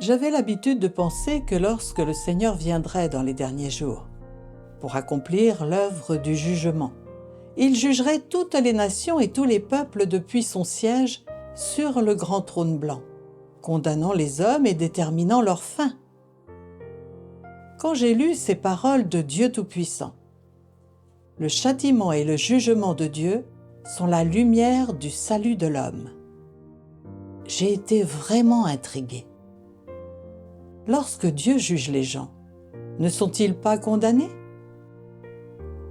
J'avais l'habitude de penser que lorsque le Seigneur viendrait dans les derniers jours, pour accomplir l'œuvre du jugement, il jugerait toutes les nations et tous les peuples depuis son siège sur le grand trône blanc, condamnant les hommes et déterminant leur fin. Quand j'ai lu ces paroles de Dieu Tout-Puissant, le châtiment et le jugement de Dieu sont la lumière du salut de l'homme. J'ai été vraiment intriguée. Lorsque Dieu juge les gens, ne sont-ils pas condamnés?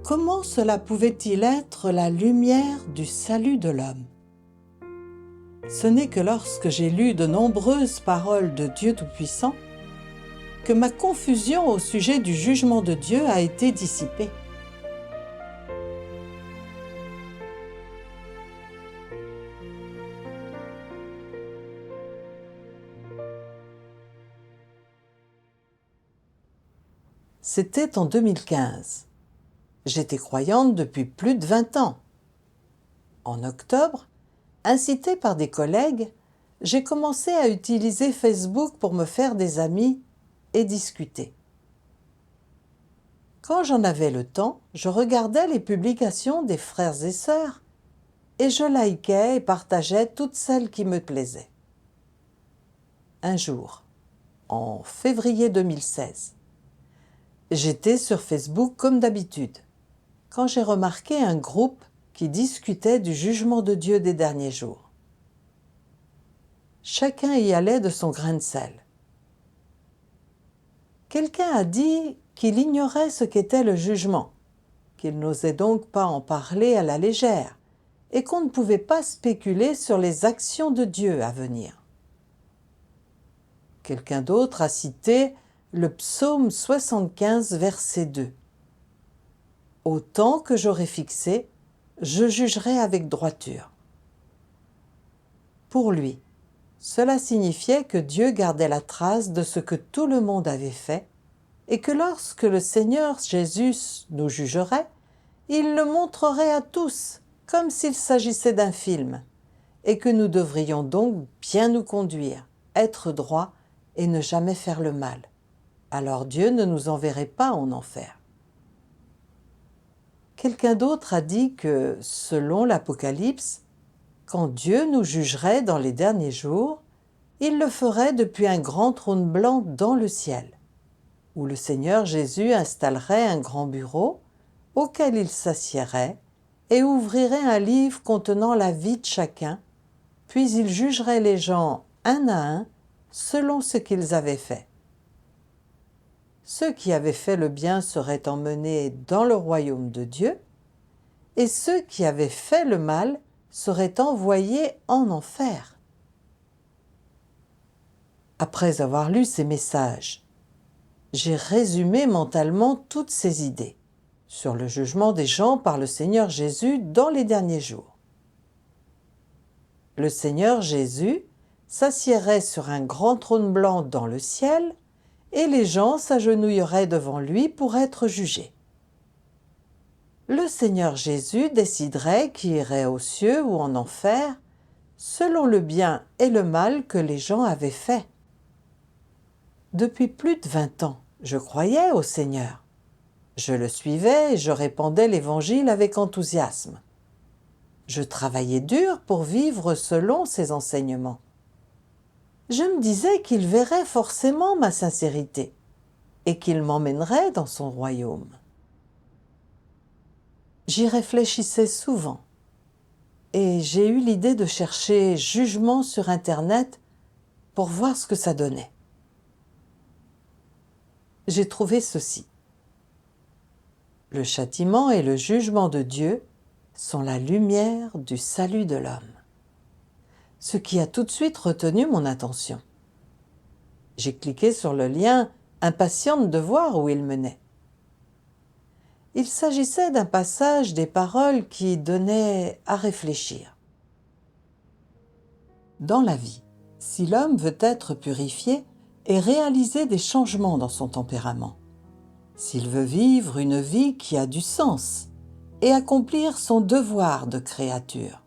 Comment cela pouvait-il être la lumière du salut de l'homme? Ce n'est que lorsque j'ai lu de nombreuses paroles de Dieu Tout-Puissant que ma confusion au sujet du jugement de Dieu a été dissipée. C'était en 2015. J'étais croyante depuis plus de 20 ans. En octobre, incitée par des collègues, j'ai commencé à utiliser Facebook pour me faire des amis et discuter. Quand j'en avais le temps, je regardais les publications des frères et sœurs et je likais et partageais toutes celles qui me plaisaient. Un jour, en février 2016, j'étais sur Facebook comme d'habitude, quand j'ai remarqué un groupe qui discutait du jugement de Dieu des derniers jours. Chacun y allait de son grain de sel. Quelqu'un a dit qu'il ignorait ce qu'était le jugement, qu'il n'osait donc pas en parler à la légère et qu'on ne pouvait pas spéculer sur les actions de Dieu à venir. Quelqu'un d'autre a cité le psaume 75, verset 2. « Au temps que j'aurai fixé, je jugerai avec droiture. » Pour lui, cela signifiait que Dieu gardait la trace de ce que tout le monde avait fait et que lorsque le Seigneur Jésus nous jugerait, il le montrerait à tous comme s'il s'agissait d'un film et que nous devrions donc bien nous conduire, être droits et ne jamais faire le mal. Alors Dieu ne nous enverrait pas en enfer. Quelqu'un d'autre a dit que, selon l'Apocalypse, quand Dieu nous jugerait dans les derniers jours, il le ferait depuis un grand trône blanc dans le ciel, où le Seigneur Jésus installerait un grand bureau auquel il s'assiérait et ouvrirait un livre contenant la vie de chacun, puis il jugerait les gens un à un selon ce qu'ils avaient fait. Ceux qui avaient fait le bien seraient emmenés dans le royaume de Dieu, et ceux qui avaient fait le mal seraient envoyés en enfer. Après avoir lu ces messages, j'ai résumé mentalement toutes ces idées sur le jugement des gens par le Seigneur Jésus dans les derniers jours. Le Seigneur Jésus s'assiérait sur un grand trône blanc dans le ciel et les gens s'agenouilleraient devant lui pour être jugés. Le Seigneur Jésus déciderait qui irait aux cieux ou en enfer, selon le bien et le mal que les gens avaient fait. Depuis plus de 20 ans, je croyais au Seigneur. Je le suivais et je répandais l'Évangile avec enthousiasme. Je travaillais dur pour vivre selon ses enseignements. Je me disais qu'il verrait forcément ma sincérité et qu'il m'emmènerait dans son royaume. J'y réfléchissais souvent et j'ai eu l'idée de chercher jugement sur Internet pour voir ce que ça donnait. J'ai trouvé ceci. Le châtiment et le jugement de Dieu sont la lumière du salut de l'homme. Ce qui a tout de suite retenu mon attention. J'ai cliqué sur le lien, impatiente de voir où il menait. Il s'agissait d'un passage des paroles qui donnait à réfléchir. Dans la vie, si l'homme veut être purifié et réaliser des changements dans son tempérament, s'il veut vivre une vie qui a du sens et accomplir son devoir de créature,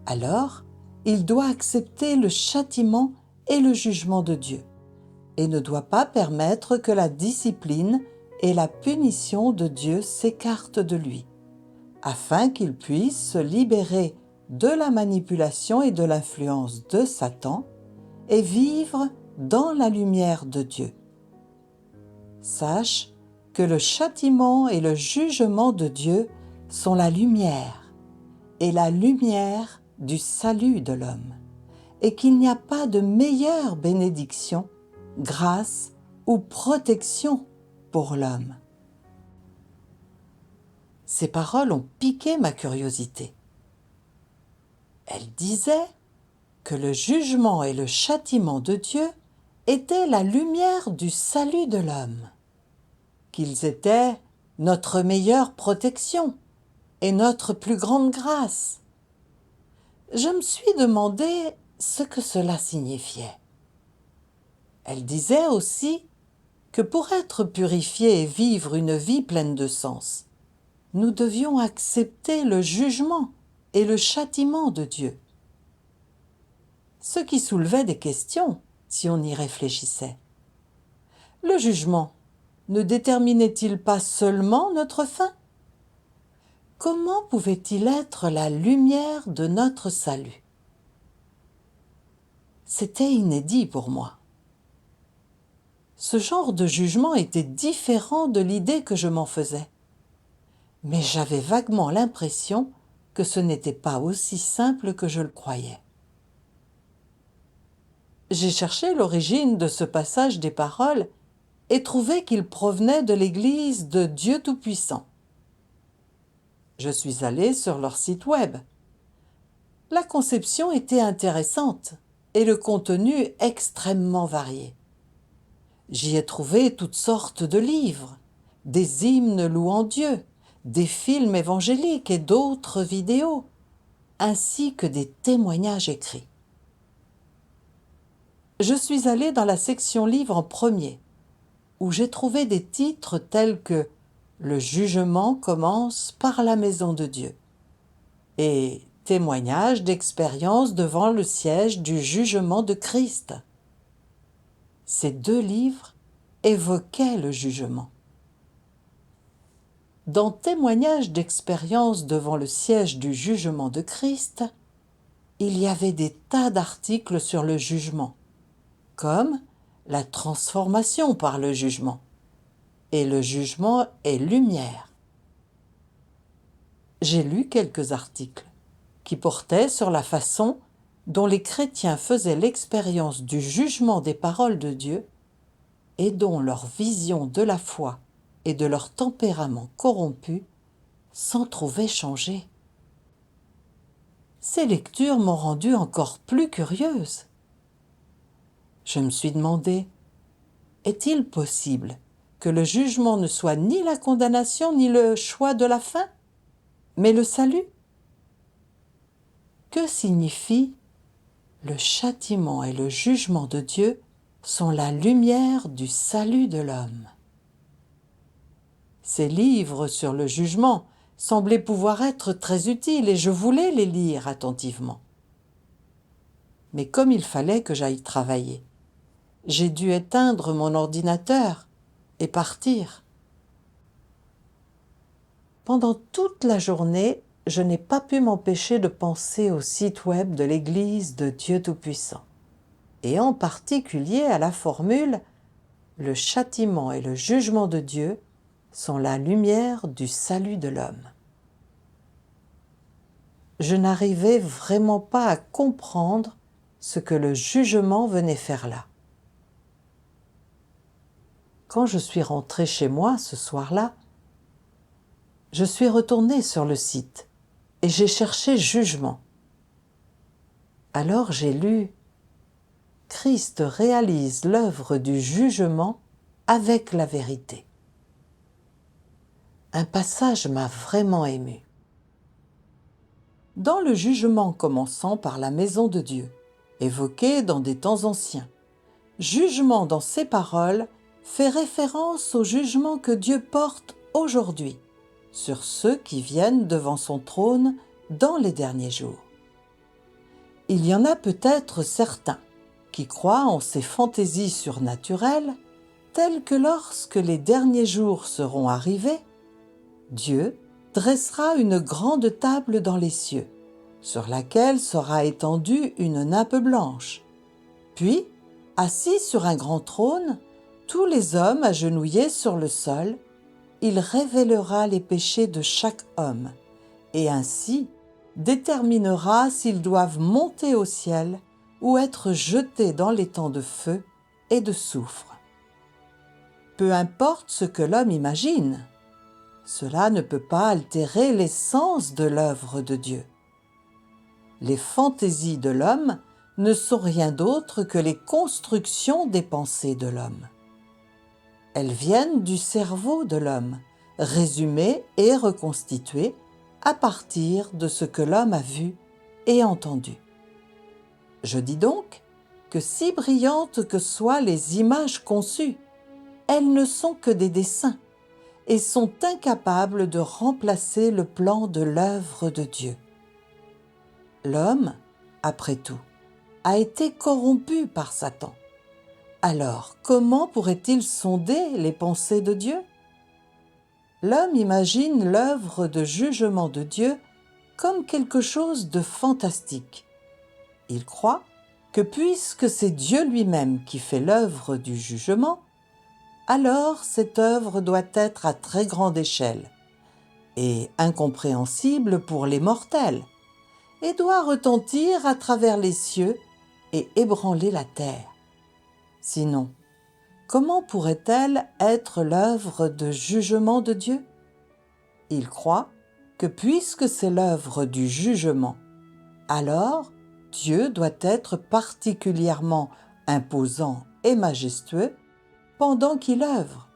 alors il doit accepter le châtiment et le jugement de Dieu, et ne doit pas permettre que la discipline et la punition de Dieu s'écartent de lui, afin qu'il puisse se libérer de la manipulation et de l'influence de Satan et vivre dans la lumière de Dieu. Sache que le châtiment et le jugement de Dieu sont la lumière et la lumière du salut de l'homme, et qu'il n'y a pas de meilleure bénédiction, grâce ou protection pour l'homme. Ces paroles ont piqué ma curiosité. Elles disaient que le jugement et le châtiment de Dieu étaient la lumière du salut de l'homme, qu'ils étaient notre meilleure protection et notre plus grande grâce. Je me suis demandé ce que cela signifiait. Elle disait aussi que pour être purifiés et vivre une vie pleine de sens, nous devions accepter le jugement et le châtiment de Dieu. Ce qui soulevait des questions si on y réfléchissait. Le jugement ne déterminait-il pas seulement notre fin? Comment pouvait-il être la lumière de notre salut? C'était inédit pour moi. Ce genre de jugement était différent de l'idée que je m'en faisais. Mais j'avais vaguement l'impression que ce n'était pas aussi simple que je le croyais. J'ai cherché l'origine de ce passage des paroles et trouvé qu'il provenait de l'Église de Dieu Tout-Puissant. Je suis allée sur leur site web. La conception était intéressante et le contenu extrêmement varié. J'y ai trouvé toutes sortes de livres, des hymnes louant Dieu, des films évangéliques et d'autres vidéos, ainsi que des témoignages écrits. Je suis allée dans la section livres en premier, où j'ai trouvé des titres tels que « Le jugement commence par la maison de Dieu » et « Témoignages d'expérience devant le siège du jugement de Christ ». Ces deux livres évoquaient le jugement. Dans Témoignages d'expérience devant le siège du jugement de Christ, il y avait des tas d'articles sur le jugement, comme la transformation par le jugement, et le jugement est lumière. J'ai lu quelques articles qui portaient sur la façon dont les chrétiens faisaient l'expérience du jugement des paroles de Dieu et dont leur vision de la foi et de leur tempérament corrompu s'en trouvaient changés. Ces lectures m'ont rendue encore plus curieuse. Je me suis demandé, est-il possible que le jugement ne soit ni la condamnation ni le choix de la fin, mais le salut? Que signifie le châtiment et le jugement de Dieu sont la lumière du salut de l'homme? Ces livres sur le jugement semblaient pouvoir être très utiles et je voulais les lire attentivement. Mais comme il fallait que j'aille travailler, j'ai dû éteindre mon ordinateur et partir. Pendant toute la journée, je n'ai pas pu m'empêcher de penser au site web de l'Église de Dieu Tout-Puissant, et en particulier à la formule « Le châtiment et le jugement de Dieu sont la lumière du salut de l'homme ». Je n'arrivais vraiment pas à comprendre ce que le jugement venait faire là. Quand je suis rentrée chez moi ce soir-là, je suis retournée sur le site et j'ai cherché jugement. Alors j'ai lu « Christ réalise l'œuvre du jugement avec la vérité ». Un passage m'a vraiment émue. Dans le jugement commençant par la maison de Dieu, évoqué dans des temps anciens, jugement dans ces paroles fait référence au jugement que Dieu porte aujourd'hui sur ceux qui viennent devant son trône dans les derniers jours. Il y en a peut-être certains qui croit en ces fantaisies surnaturelles, telles que lorsque les derniers jours seront arrivés, Dieu dressera une grande table dans les cieux, sur laquelle sera étendue une nappe blanche. Puis, assis sur un grand trône, tous les hommes agenouillés sur le sol, il révélera les péchés de chaque homme, et ainsi déterminera s'ils doivent monter au ciel ou être jetés dans les temps de feu et de soufre. Peu importe ce que l'homme imagine, cela ne peut pas altérer l'essence de l'œuvre de Dieu. Les fantaisies de l'homme ne sont rien d'autre que les constructions des pensées de l'homme. Elles viennent du cerveau de l'homme, résumées et reconstituées à partir de ce que l'homme a vu et entendu. Je dis donc que si brillantes que soient les images conçues, elles ne sont que des dessins et sont incapables de remplacer le plan de l'œuvre de Dieu. L'homme, après tout, a été corrompu par Satan. Alors, comment pourrait-il sonder les pensées de Dieu? L'homme imagine l'œuvre de jugement de Dieu comme quelque chose de fantastique. Il croit que puisque c'est Dieu lui-même qui fait l'œuvre du jugement, alors cette œuvre doit être à très grande échelle et incompréhensible pour les mortels, et doit retentir à travers les cieux et ébranler la terre. Sinon, comment pourrait-elle être l'œuvre de jugement de Dieu? Il croit que puisque c'est l'œuvre du jugement, alors Dieu doit être particulièrement imposant et majestueux pendant qu'il œuvre,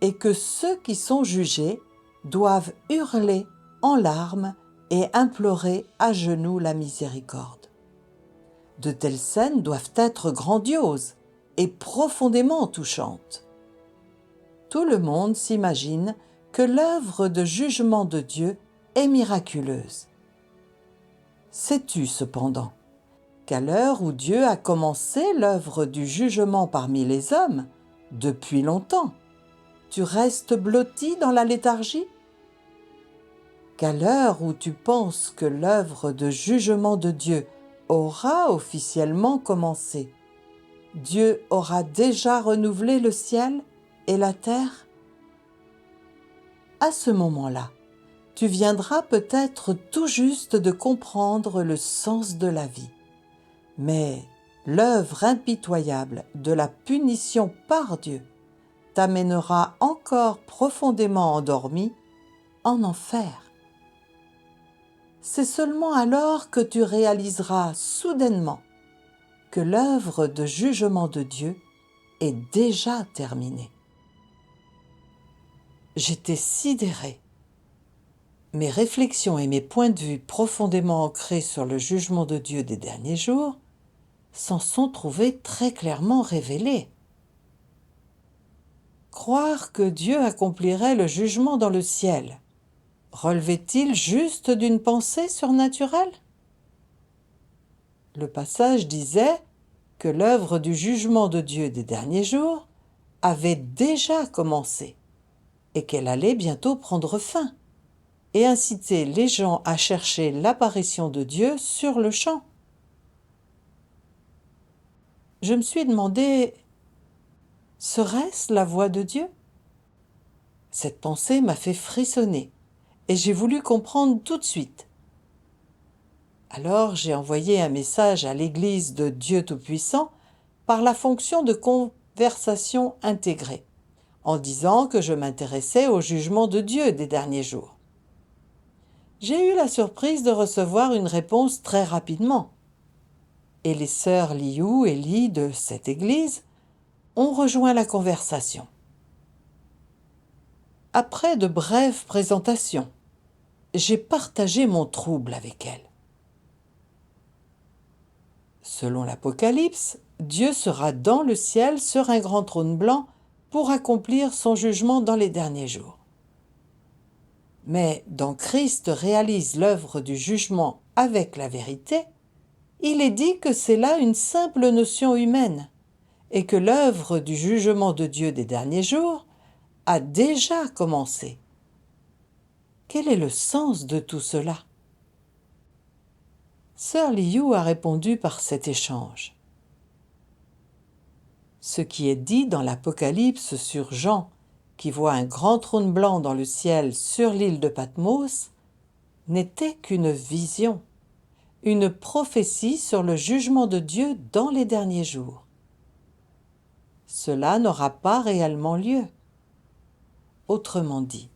et que ceux qui sont jugés doivent hurler en larmes et implorer à genoux la miséricorde. De telles scènes doivent être grandioses et profondément touchantes. Tout le monde s'imagine que l'œuvre de jugement de Dieu est miraculeuse. Sais-tu cependant qu'à l'heure où Dieu a commencé l'œuvre du jugement parmi les hommes, depuis longtemps, tu restes blotti dans la léthargie? Qu'à l'heure où tu penses que l'œuvre de jugement de Dieu aura officiellement commencé, Dieu aura déjà renouvelé le ciel et la terre? À ce moment-là, tu viendras peut-être tout juste de comprendre le sens de la vie. Mais l'œuvre impitoyable de la punition par Dieu t'amènera encore profondément endormi en enfer. C'est seulement alors que tu réaliseras soudainement que l'œuvre de jugement de Dieu est déjà terminée. J'étais sidérée. Mes réflexions et mes points de vue profondément ancrés sur le jugement de Dieu des derniers jours s'en sont trouvés très clairement révélés. Croire que Dieu accomplirait le jugement dans le ciel, relevait-il juste d'une pensée surnaturelle? Le passage disait que l'œuvre du jugement de Dieu des derniers jours avait déjà commencé et qu'elle allait bientôt prendre fin et inciter les gens à chercher l'apparition de Dieu sur le champ. Je me suis demandé, serait-ce la voix de Dieu? Cette pensée m'a fait frissonner et j'ai voulu comprendre tout de suite. Alors j'ai envoyé un message à l'Église de Dieu Tout-Puissant par la fonction de conversation intégrée, en disant que je m'intéressais au jugement de Dieu des derniers jours. J'ai eu la surprise de recevoir une réponse très rapidement. Et les sœurs Liu et Li de cette église ont rejoint la conversation. Après de brèves présentations, j'ai partagé mon trouble avec elles. Selon l'Apocalypse, Dieu sera dans le ciel sur un grand trône blanc pour accomplir son jugement dans les derniers jours. Mais dans Christ réalise l'œuvre du jugement avec la vérité, il est dit que c'est là une simple notion humaine et que l'œuvre du jugement de Dieu des derniers jours a déjà commencé. Quel est le sens de tout cela? Sœur Liu a répondu par cet échange. Ce qui est dit dans l'Apocalypse sur Jean, qui voit un grand trône blanc dans le ciel sur l'île de Patmos, n'était qu'une vision, une prophétie sur le jugement de Dieu dans les derniers jours. Cela n'aura pas réellement lieu. Autrement dit,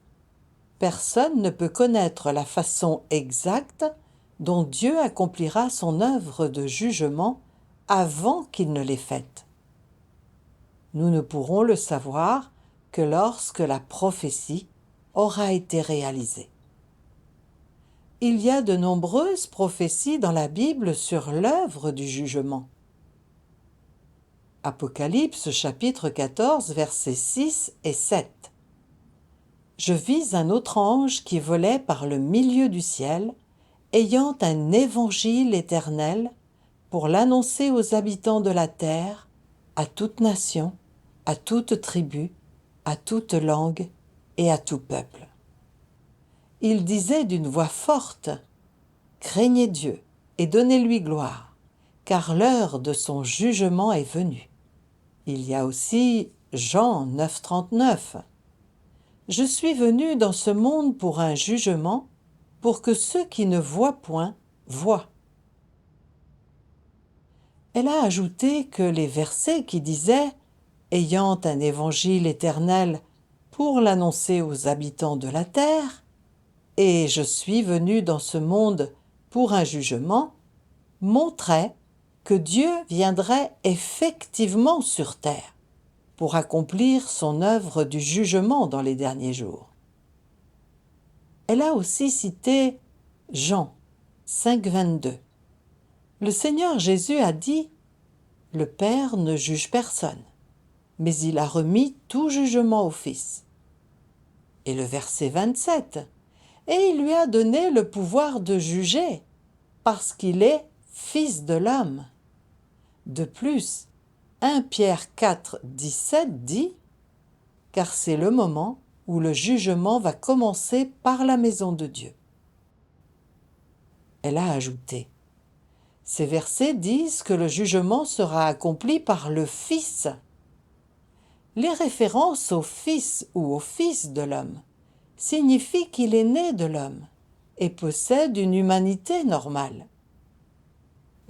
personne ne peut connaître la façon exacte dont Dieu accomplira son œuvre de jugement avant qu'il ne l'ait faite. Nous ne pourrons le savoir que lorsque la prophétie aura été réalisée. Il y a de nombreuses prophéties dans la Bible sur l'œuvre du jugement. Apocalypse chapitre 14 versets 6 et 7. Je vis un autre ange qui volait par le milieu du ciel, ayant un évangile éternel pour l'annoncer aux habitants de la terre, à toute nation, à toute tribu, à toute langue et à tout peuple. Il disait d'une voix forte, « Craignez Dieu et donnez-lui gloire, car l'heure de son jugement est venue. » Il y a aussi Jean 9,39. « Je suis venu dans ce monde pour un jugement, pour que ceux qui ne voient point voient. » Elle a ajouté que les versets qui disaient « ayant un évangile éternel pour l'annoncer aux habitants de la terre » et « je suis venu dans ce monde pour un jugement » montraient que Dieu viendrait effectivement sur terre pour accomplir son œuvre du jugement dans les derniers jours. Elle a aussi cité Jean 5,22. Le Seigneur Jésus a dit « Le Père ne juge personne, mais il a remis tout jugement au Fils. » Et le verset 27 « Et il lui a donné le pouvoir de juger, parce qu'il est Fils de l'homme. » De plus, 1 Pierre 4, 17 dit « Car c'est le moment où le jugement va commencer par la maison de Dieu. » Elle a ajouté « Ces versets disent que le jugement sera accompli par le Fils. » Les références au Fils ou au Fils de l'homme signifient qu'il est né de l'homme et possède une humanité normale.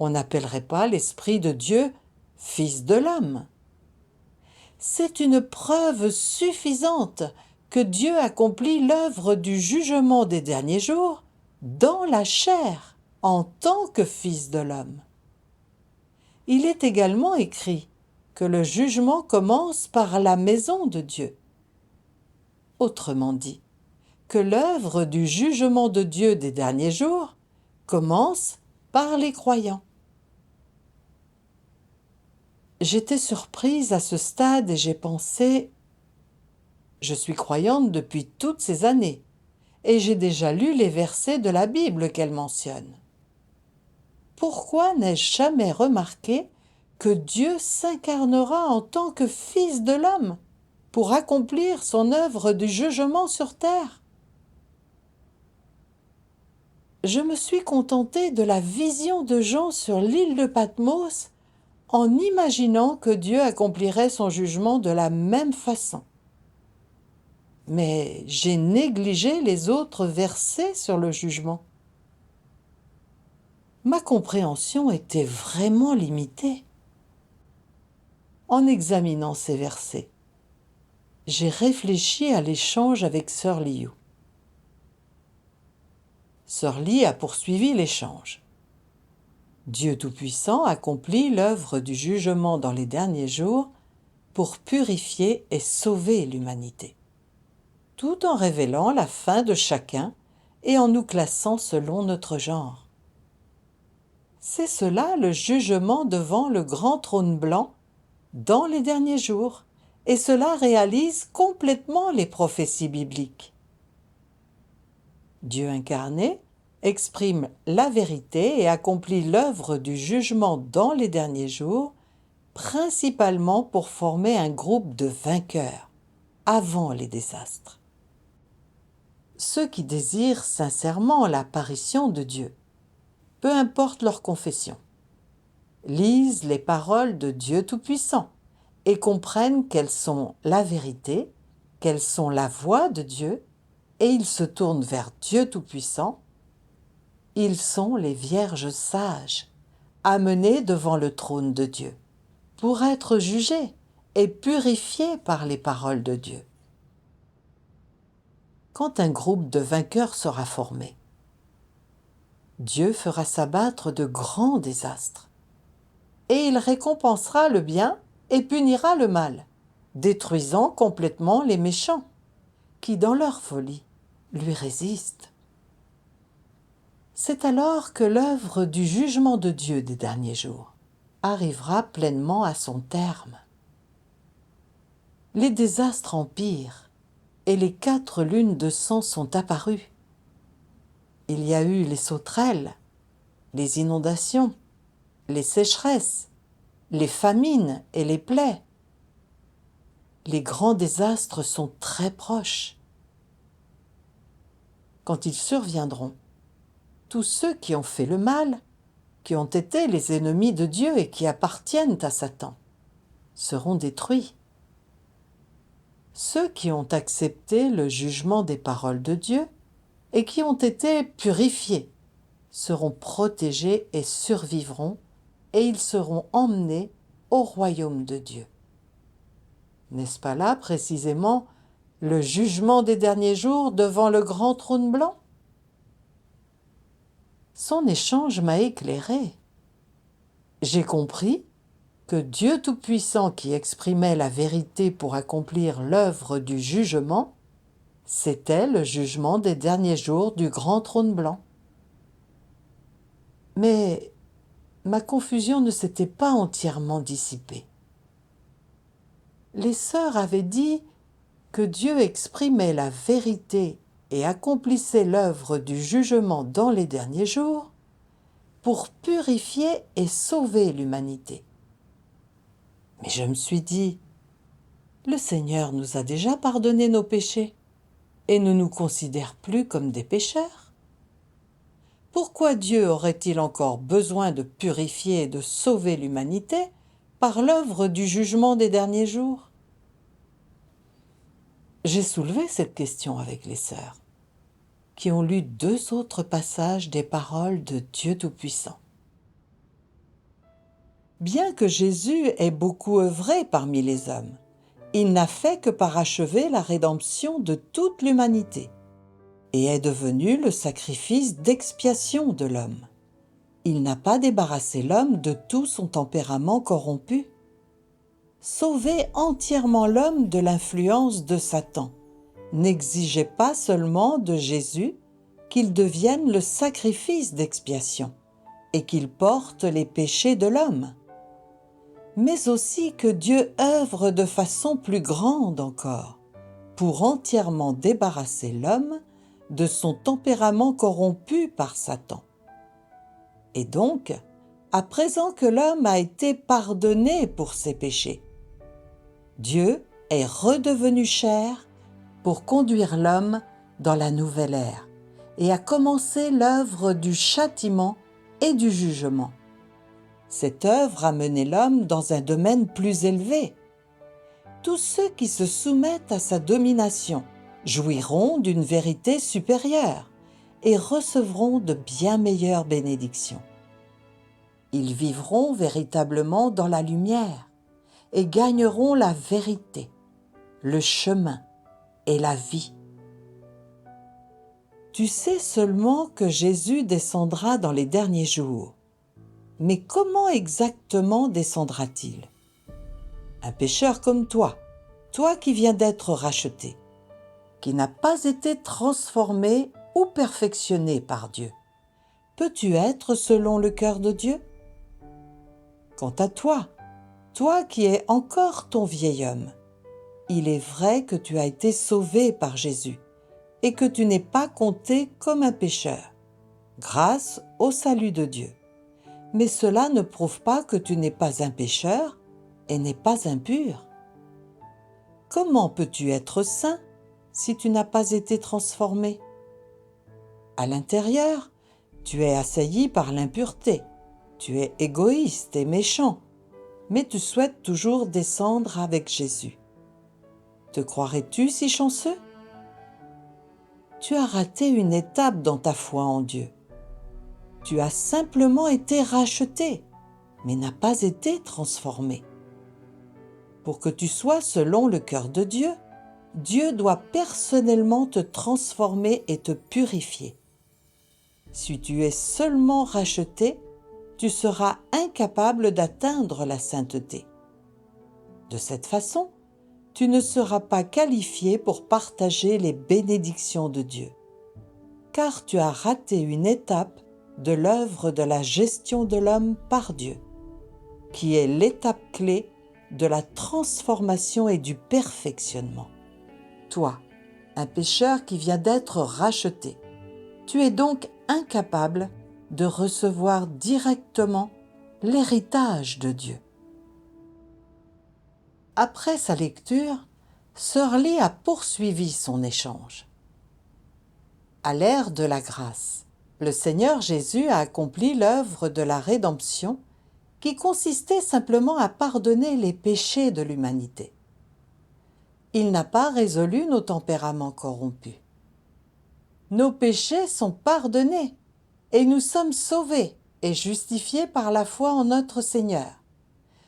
On n'appellerait pas l'Esprit de Dieu « Fils de l'homme ». C'est une preuve suffisante que Dieu accomplit l'œuvre du jugement des derniers jours dans la chair, en tant que Fils de l'homme. Il est également écrit que le jugement commence par la maison de Dieu. Autrement dit, que l'œuvre du jugement de Dieu des derniers jours commence par les croyants. J'étais surprise à ce stade et j'ai pensé « Je suis croyante depuis toutes ces années et j'ai déjà lu les versets de la Bible qu'elle mentionne. Pourquoi n'ai-je jamais remarqué que Dieu s'incarnera en tant que Fils de l'homme pour accomplir son œuvre du jugement sur terre? Je me suis contentée de la vision de Jean sur l'île de Patmos en imaginant que Dieu accomplirait son jugement de la même façon. Mais j'ai négligé les autres versets sur le jugement. Ma compréhension était vraiment limitée. En examinant ces versets, j'ai réfléchi à l'échange avec Sœur Liu. Sœur Li a poursuivi l'échange. Dieu Tout-Puissant accomplit l'œuvre du jugement dans les derniers jours pour purifier et sauver l'humanité, tout en révélant la fin de chacun et en nous classant selon notre genre. C'est cela le jugement devant le grand trône blanc dans les derniers jours, et cela réalise complètement les prophéties bibliques. Dieu incarné exprime la vérité et accomplit l'œuvre du jugement dans les derniers jours, principalement pour former un groupe de vainqueurs avant les désastres. Ceux qui désirent sincèrement l'apparition de Dieu, peu importe leur confession, lisent les paroles de Dieu Tout-Puissant et comprennent qu'elles sont la vérité, qu'elles sont la voix de Dieu, et ils se tournent vers Dieu Tout-Puissant. Ils sont les vierges sages, amenées devant le trône de Dieu, pour être jugées et purifiées par les paroles de Dieu. Quand un groupe de vainqueurs sera formé, Dieu fera s'abattre de grands désastres, et il récompensera le bien et punira le mal, détruisant complètement les méchants, qui dans leur folie lui résistent. C'est alors que l'œuvre du jugement de Dieu des derniers jours arrivera pleinement à son terme. Les désastres empirent et les 4 lunes de sang sont apparues. Il y a eu les sauterelles, les inondations, les sécheresses, les famines et les plaies. Les grands désastres sont très proches. Quand ils surviendront, tous ceux qui ont fait le mal, qui ont été les ennemis de Dieu et qui appartiennent à Satan, seront détruits. Ceux qui ont accepté le jugement des paroles de Dieu et qui ont été purifiés seront protégés et survivront, et ils seront emmenés au royaume de Dieu. N'est-ce pas là, précisément, le jugement des derniers jours devant le grand trône blanc? Son échange m'a éclairé. J'ai compris que Dieu Tout-Puissant qui exprimait la vérité pour accomplir l'œuvre du jugement, c'était le jugement des derniers jours du grand trône blanc. Mais ma confusion ne s'était pas entièrement dissipée. Les sœurs avaient dit que Dieu exprimait la vérité et accomplissait l'œuvre du jugement dans les derniers jours pour purifier et sauver l'humanité. Mais je me suis dit, le Seigneur nous a déjà pardonné nos péchés et ne nous considère plus comme des pécheurs. Pourquoi Dieu aurait-il encore besoin de purifier et de sauver l'humanité par l'œuvre du jugement des derniers jours? J'ai soulevé cette question avec les sœurs, qui ont lu 2 autres passages des paroles de Dieu Tout-Puissant. Bien que Jésus ait beaucoup œuvré parmi les hommes, il n'a fait que parachever la rédemption de toute l'humanité et est devenu le sacrifice d'expiation de l'homme. Il n'a pas débarrassé l'homme de tout son tempérament corrompu. Sauver entièrement l'homme de l'influence de Satan n'exigeait pas seulement de Jésus qu'il devienne le sacrifice d'expiation et qu'il porte les péchés de l'homme, mais aussi que Dieu œuvre de façon plus grande encore pour entièrement débarrasser l'homme de son tempérament corrompu par Satan. Et donc, à présent que l'homme a été pardonné pour ses péchés, Dieu est redevenu chair pour conduire l'homme dans la nouvelle ère et a commencé l'œuvre du châtiment et du jugement. Cette œuvre a mené l'homme dans un domaine plus élevé. Tous ceux qui se soumettent à sa domination jouiront d'une vérité supérieure et recevront de bien meilleures bénédictions. Ils vivront véritablement dans la lumière et gagneront la vérité, le chemin et la vie. Tu sais seulement que Jésus descendra dans les derniers jours. Mais comment exactement descendra-t-il? Un pécheur comme toi qui viens d'être racheté, qui n'a pas été transformé ou perfectionné par Dieu, peux-tu être selon le cœur de Dieu? Quant à toi qui es encore ton vieil homme, il est vrai que tu as été sauvé par Jésus et que tu n'es pas compté comme un pécheur. grâce au salut de Dieu. Mais cela ne prouve pas que tu n'es pas un pécheur et n'es pas impur. Comment peux-tu être saint si tu n'as pas été transformé? À l'intérieur, tu es assailli par l'impureté, tu es égoïste et méchant, mais tu souhaites toujours descendre avec Jésus. Te croirais-tu si chanceux? Tu as raté une étape dans ta foi en Dieu. Tu as simplement été racheté, mais n'as pas été transformé. Pour que tu sois selon le cœur de Dieu, Dieu doit personnellement te transformer et te purifier. Si tu es seulement racheté, tu seras incapable d'atteindre la sainteté. De cette façon, tu ne seras pas qualifié pour partager les bénédictions de Dieu, car tu as raté une étape de l'œuvre de la gestion de l'homme par Dieu, qui est l'étape clé de la transformation et du perfectionnement. Toi, un pécheur qui vient d'être racheté, tu es donc incapable de recevoir directement l'héritage de Dieu. Après sa lecture, Sœur Lee a poursuivi son échange. À l'ère de la grâce, le Seigneur Jésus a accompli l'œuvre de la rédemption qui consistait simplement à pardonner les péchés de l'humanité. Il n'a pas résolu nos tempéraments corrompus. Nos péchés sont pardonnés et nous sommes sauvés et justifiés par la foi en notre Seigneur,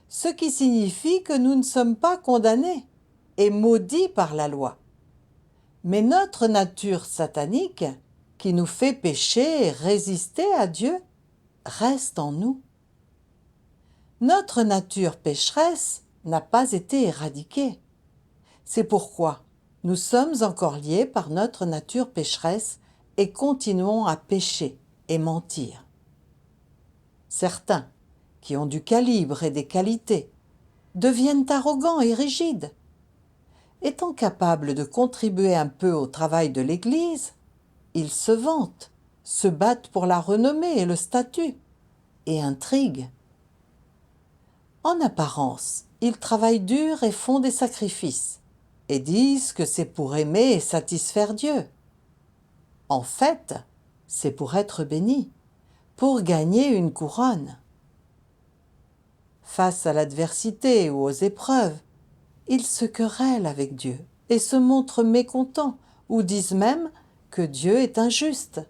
ce qui signifie que nous ne sommes pas condamnés et maudits par la loi. Mais notre nature satanique, qui nous fait pécher et résister à Dieu, reste en nous. Notre nature pécheresse n'a pas été éradiquée. C'est pourquoi nous sommes encore liés par notre nature pécheresse et continuons à pécher et mentir. Certains, qui ont du calibre et des qualités, deviennent arrogants et rigides. Étant capables de contribuer un peu au travail de l'Église, ils se vantent, se battent pour la renommée et le statut, et intriguent. En apparence, ils travaillent dur et font des sacrifices, et disent que c'est pour aimer et satisfaire Dieu. En fait, c'est pour être bénis, pour gagner une couronne. Face à l'adversité ou aux épreuves, ils se querellent avec Dieu et se montrent mécontents ou disent même que Dieu est injuste,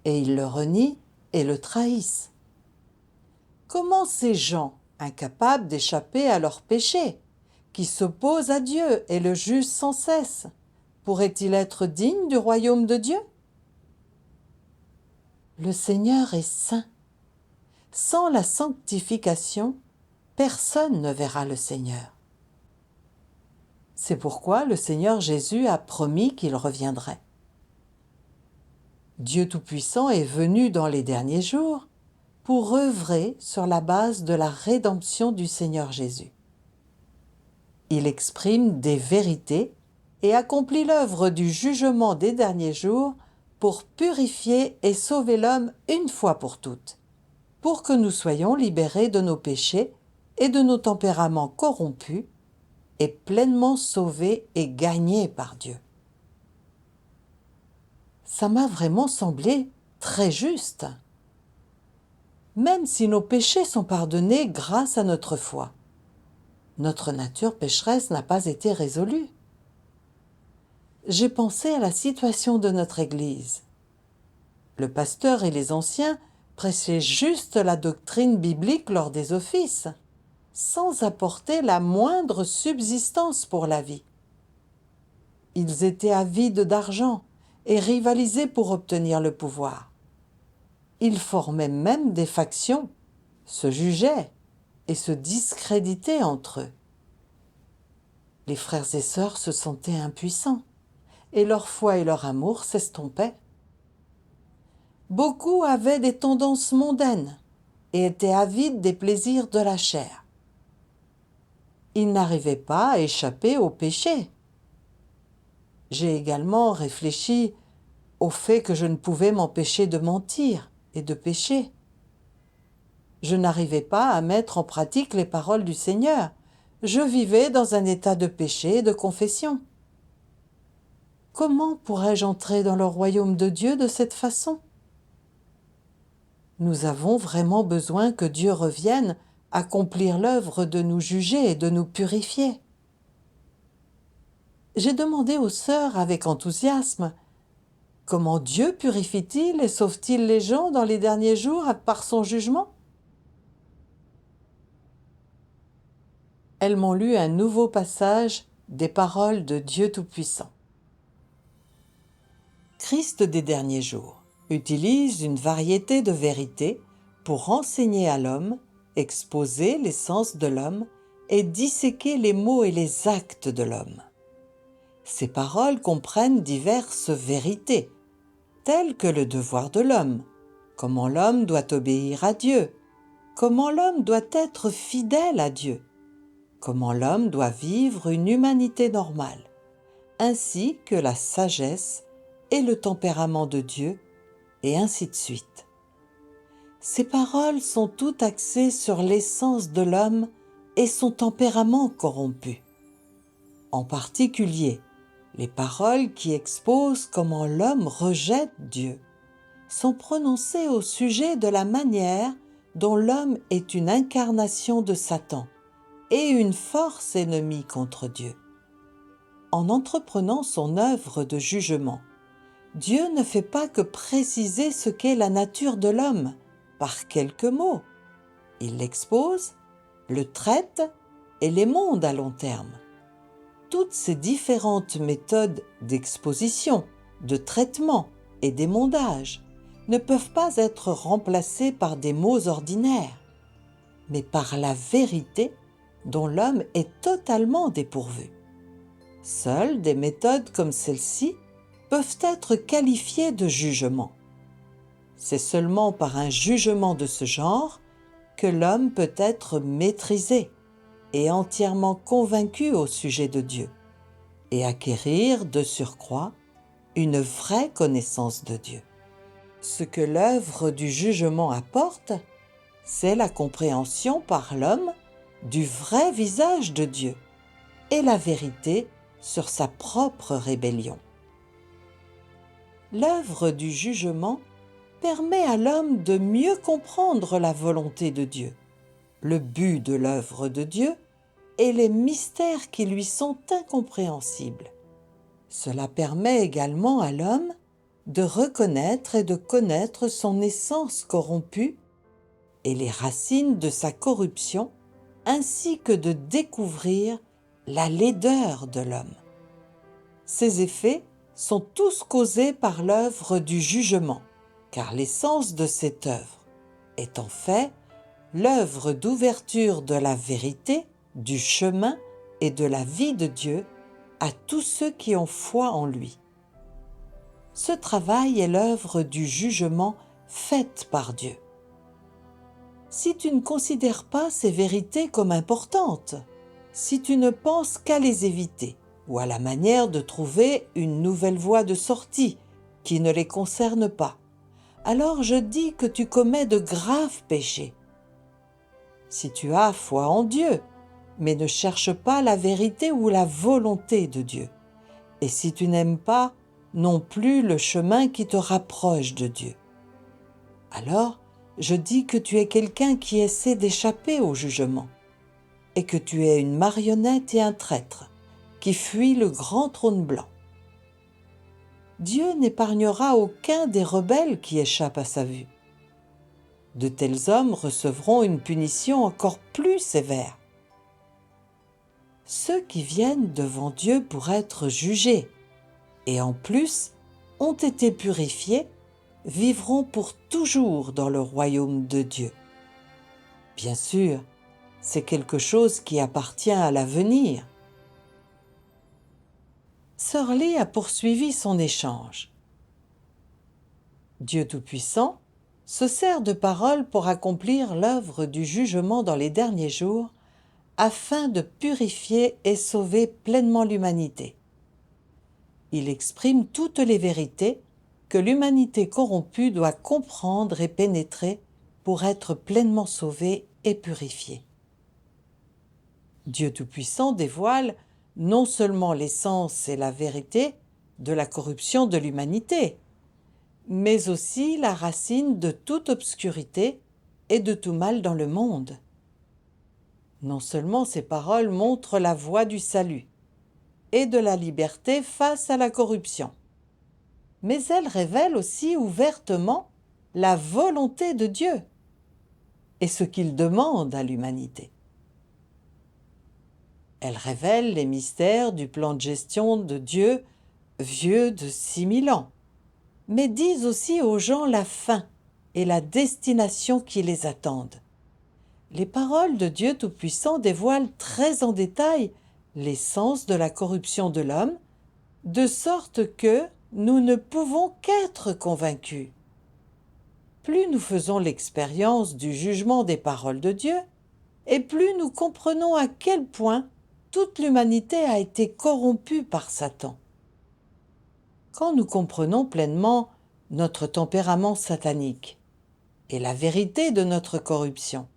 et ils le renient et le trahissent. Comment ces gens, incapables d'échapper à leurs péchés, qui s'opposent à Dieu et le jugent sans cesse, pourraient-ils être dignes du royaume de Dieu? Le Seigneur est saint. Sans la sanctification, personne ne verra le Seigneur. C'est pourquoi le Seigneur Jésus a promis qu'il reviendrait. Dieu Tout-Puissant est venu dans les derniers jours pour œuvrer sur la base de la rédemption du Seigneur Jésus. Il exprime des vérités et accomplit l'œuvre du jugement des derniers jours pour purifier et sauver l'homme une fois pour toutes, pour que nous soyons libérés de nos péchés et de nos tempéraments corrompus et pleinement sauvés et gagnés par Dieu. Ça m'a vraiment semblé très juste. Même si nos péchés sont pardonnés grâce à notre foi, notre nature pécheresse n'a pas été résolue. J'ai pensé à la situation de notre Église. Le pasteur et les anciens prêchaient juste la doctrine biblique lors des offices, sans apporter la moindre subsistance pour la vie. Ils étaient avides d'argent et rivalisaient pour obtenir le pouvoir. Ils formaient même des factions, se jugeaient et se discréditaient entre eux. Les frères et sœurs se sentaient impuissants et leur foi et leur amour s'estompaient. Beaucoup avaient des tendances mondaines et étaient avides des plaisirs de la chair. Ils n'arrivaient pas à échapper au péché. J'ai également réfléchi au fait que je ne pouvais m'empêcher de mentir et de péché. Je n'arrivais pas à mettre en pratique les paroles du Seigneur. Je vivais dans un état de péché et de confession. Comment pourrais-je entrer dans le royaume de Dieu de cette façon? Nous avons vraiment besoin que Dieu revienne accomplir l'œuvre de nous juger et de nous purifier. J'ai demandé aux sœurs avec enthousiasme: comment Dieu purifie-t-il et sauve-t-il les gens dans les derniers jours par son jugement? Elles m'ont lu un nouveau passage des paroles de Dieu Tout-Puissant. Christ des derniers jours utilise une variété de vérités pour enseigner à l'homme, exposer l'essence de l'homme et disséquer les mots et les actes de l'homme. Ces paroles comprennent diverses vérités, telles que le devoir de l'homme, comment l'homme doit obéir à Dieu, comment l'homme doit être fidèle à Dieu, comment l'homme doit vivre une humanité normale, ainsi que la sagesse et le tempérament de Dieu, et ainsi de suite. Ces paroles sont toutes axées sur l'essence de l'homme et son tempérament corrompu. En particulier, les paroles qui exposent comment l'homme rejette Dieu sont prononcées au sujet de la manière dont l'homme est une incarnation de Satan et une force ennemie contre Dieu. En entreprenant son œuvre de jugement, Dieu ne fait pas que préciser ce qu'est la nature de l'homme par quelques mots. Il l'expose, le traite et l'émonde à long terme. Toutes ces différentes méthodes d'exposition, de traitement et d'émondage ne peuvent pas être remplacées par des mots ordinaires, mais par la vérité dont l'homme est totalement dépourvu. Seules des méthodes comme celle-ci peuvent être qualifiées de jugement. C'est seulement par un jugement de ce genre que l'homme peut être maîtrisé et entièrement convaincu au sujet de Dieu, et acquérir de surcroît une vraie connaissance de Dieu. Ce que l'œuvre du jugement apporte, c'est la compréhension par l'homme du vrai visage de Dieu et la vérité sur sa propre rébellion. L'œuvre du jugement permet à l'homme de mieux comprendre la volonté de Dieu, le but de l'œuvre de Dieu et les mystères qui lui sont incompréhensibles. Cela permet également à l'homme de reconnaître et de connaître son essence corrompue et les racines de sa corruption, ainsi que de découvrir la laideur de l'homme. Ces effets sont tous causés par l'œuvre du jugement, car l'essence de cette œuvre est en fait l'œuvre d'ouverture de la vérité, du chemin et de la vie de Dieu à tous ceux qui ont foi en lui. Ce travail est l'œuvre du jugement faite par Dieu. Si tu ne considères pas ces vérités comme importantes, si tu ne penses qu'à les éviter ou à la manière de trouver une nouvelle voie de sortie qui ne les concerne pas, alors je dis que tu commets de graves péchés. Si tu as foi en Dieu, mais ne cherches pas la vérité ou la volonté de Dieu, et si tu n'aimes pas non plus le chemin qui te rapproche de Dieu, alors je dis que tu es quelqu'un qui essaie d'échapper au jugement, et que tu es une marionnette et un traître qui fuit le grand trône blanc. Dieu n'épargnera aucun des rebelles qui échappent à sa vue. De tels hommes recevront une punition encore plus sévère. Ceux qui viennent devant Dieu pour être jugés, et en plus ont été purifiés, vivront pour toujours dans le royaume de Dieu. Bien sûr, c'est quelque chose qui appartient à l'avenir. Sœur Lee a poursuivi son échange. Dieu Tout-Puissant se sert de paroles pour accomplir l'œuvre du jugement dans les derniers jours afin de purifier et sauver pleinement l'humanité. Il exprime toutes les vérités que l'humanité corrompue doit comprendre et pénétrer pour être pleinement sauvée et purifiée. Dieu Tout-Puissant dévoile non seulement l'essence et la vérité de la corruption de l'humanité, mais aussi la racine de toute obscurité et de tout mal dans le monde. Non seulement ces paroles montrent la voie du salut et de la liberté face à la corruption, mais elles révèlent aussi ouvertement la volonté de Dieu et ce qu'il demande à l'humanité. Elles révèlent les mystères du plan de gestion de Dieu vieux de 6000 ans, mais disent aussi aux gens la fin et la destination qui les attendent. Les paroles de Dieu Tout-Puissant dévoilent très en détail l'essence de la corruption de l'homme, de sorte que nous ne pouvons qu'être convaincus. Plus nous faisons l'expérience du jugement des paroles de Dieu, et plus nous comprenons à quel point toute l'humanité a été corrompue par Satan. Quand nous comprenons pleinement notre tempérament satanique et la vérité de notre corruption,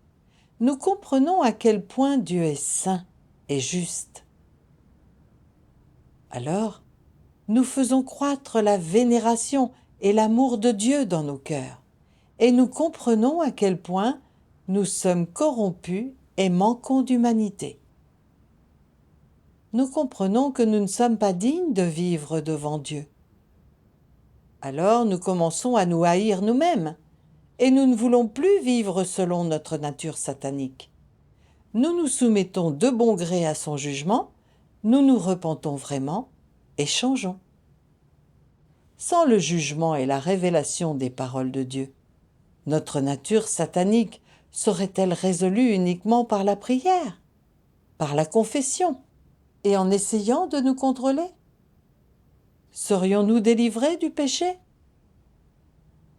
nous comprenons à quel point Dieu est saint et juste. Alors, nous faisons croître la vénération et l'amour de Dieu dans nos cœurs, et nous comprenons à quel point nous sommes corrompus et manquons d'humanité. Nous comprenons que nous ne sommes pas dignes de vivre devant Dieu. Alors nous commençons à nous haïr nous-mêmes, et nous ne voulons plus vivre selon notre nature satanique. Nous nous soumettons de bon gré à son jugement, nous nous repentons vraiment et changeons. Sans le jugement et la révélation des paroles de Dieu, notre nature satanique serait-elle résolue uniquement par la prière, par la confession, et en essayant de nous contrôler? Serions-nous délivrés du péché?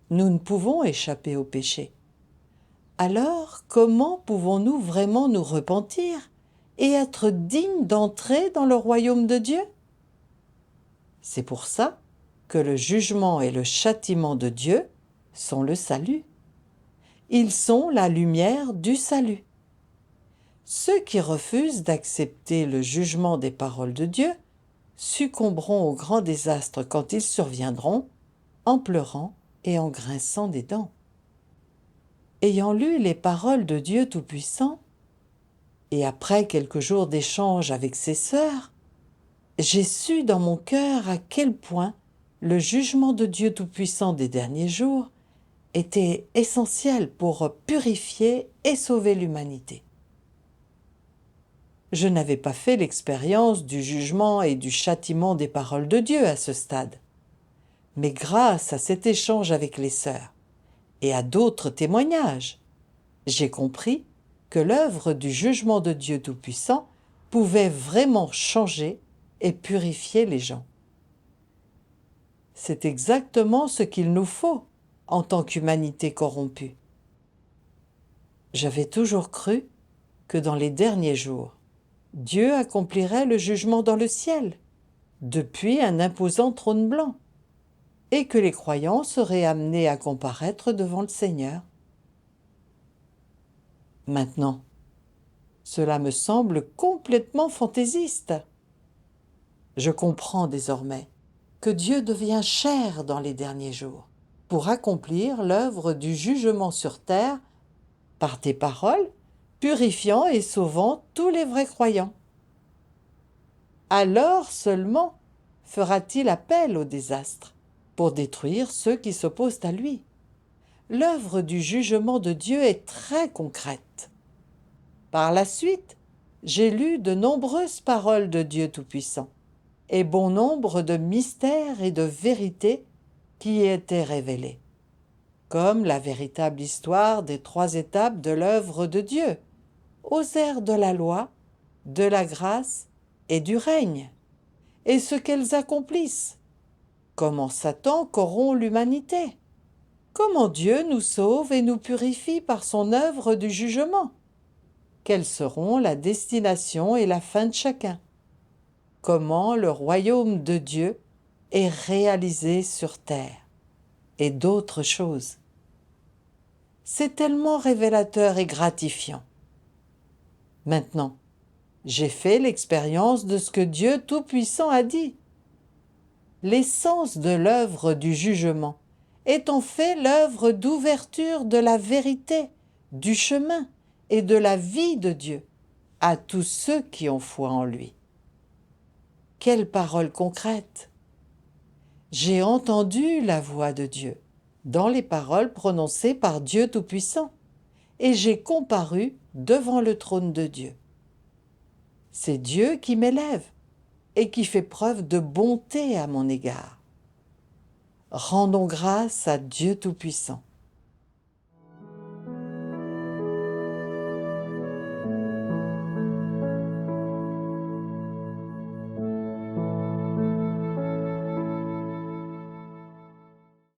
Nous ne pouvons échapper au péché. Alors, comment pouvons-nous vraiment nous repentir et être dignes d'entrer dans le royaume de Dieu? C'est pour ça que le jugement et le châtiment de Dieu sont le salut. Ils sont la lumière du salut. Ceux qui refusent d'accepter le jugement des paroles de Dieu succomberont au grand désastre quand ils surviendront, en pleurant et en grinçant des dents. Ayant lu les paroles de Dieu Tout-Puissant, et après quelques jours d'échange avec ses sœurs, j'ai su dans mon cœur à quel point le jugement de Dieu Tout-Puissant des derniers jours était essentiel pour purifier et sauver l'humanité. Je n'avais pas fait l'expérience du jugement et du châtiment des paroles de Dieu à ce stade. Mais grâce à cet échange avec les sœurs et à d'autres témoignages, j'ai compris que l'œuvre du jugement de Dieu Tout-Puissant pouvait vraiment changer et purifier les gens. C'est exactement ce qu'il nous faut en tant qu'humanité corrompue. J'avais toujours cru que dans les derniers jours, Dieu accomplirait le jugement dans le ciel, depuis un imposant trône blanc, et que les croyants seraient amenés à comparaître devant le Seigneur. Maintenant, cela me semble complètement fantaisiste. Je comprends désormais que Dieu devient chair dans les derniers jours pour accomplir l'œuvre du jugement sur terre par des paroles, purifiant et sauvant tous les vrais croyants. Alors seulement fera-t-il appel au désastre pour détruire ceux qui s'opposent à lui. L'œuvre du jugement de Dieu est très concrète. Par la suite, j'ai lu de nombreuses paroles de Dieu Tout-Puissant et bon nombre de mystères et de vérités qui y étaient révélés, comme la véritable histoire des 3 étapes de l'œuvre de Dieu, aux ères de la loi, de la grâce et du règne, et ce qu'elles accomplissent, comment Satan corrompt l'humanité, comment Dieu nous sauve et nous purifie par son œuvre du jugement, quelles seront la destination et la fin de chacun, comment le royaume de Dieu est réalisé sur terre. et d'autres choses. C'est tellement révélateur et gratifiant. Maintenant, j'ai fait l'expérience de ce que Dieu Tout-Puissant a dit. L'essence de l'œuvre du jugement est en fait l'œuvre d'ouverture de la vérité, du chemin et de la vie de Dieu à tous ceux qui ont foi en lui. Quelle parole concrète! J'ai entendu la voix de Dieu dans les paroles prononcées par Dieu Tout-Puissant, et j'ai comparu devant le trône de Dieu. C'est Dieu qui m'élève et qui fait preuve de bonté à mon égard. Rendons grâce à Dieu Tout-Puissant.